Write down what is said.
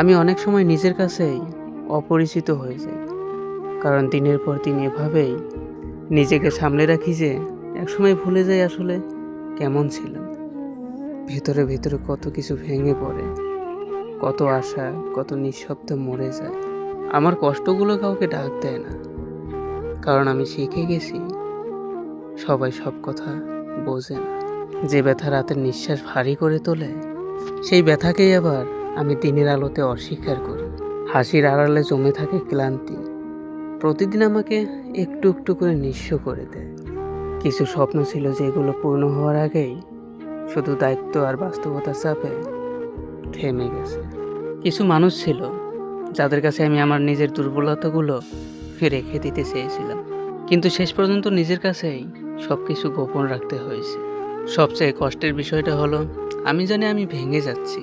আমি অনেক সময় নিজের কাছেই অপরিচিত হয়ে যাই, কারণ দিনের পর দিন এভাবেই নিজেকে সামলে রাখি যে একসময় ভুলে যাই আসলে কেমন ছিলাম। ভেতরে ভেতরে কত কিছু ভেঙে পড়ে, কত আশা, কত নিঃশব্দে মরে যায়। আমার কষ্টগুলো কাউকে ডাক দেয় না, কারণ আমি শিখে গেছি সবাই সব কথা বোঝে না। যে ব্যথা রাতের নিঃশ্বাস ভারী করে তোলে, সেই ব্যথাকেই আবার আমি দিনের আলোতে অস্বীকার করি। হাসির আড়ালে জমে থাকে ক্লান্তি, প্রতিদিন আমাকে একটু একটু করে নিঃস্ব করে দেয়। কিছু স্বপ্ন ছিল যেগুলো পূর্ণ হওয়ার আগেই শুধু দায়িত্ব আর বাস্তবতার চাপে থেমে গেছে। কিছু মানুষ ছিল যাদের কাছে আমি আমার নিজের দুর্বলতাগুলো রেখে দিতে চেয়েছিলাম, কিন্তু শেষ পর্যন্ত নিজের কাছেই সব কিছু গোপন রাখতে হয়েছে। সবচেয়ে কষ্টের বিষয়টা হলো আমি জানি আমি ভেঙে যাচ্ছি,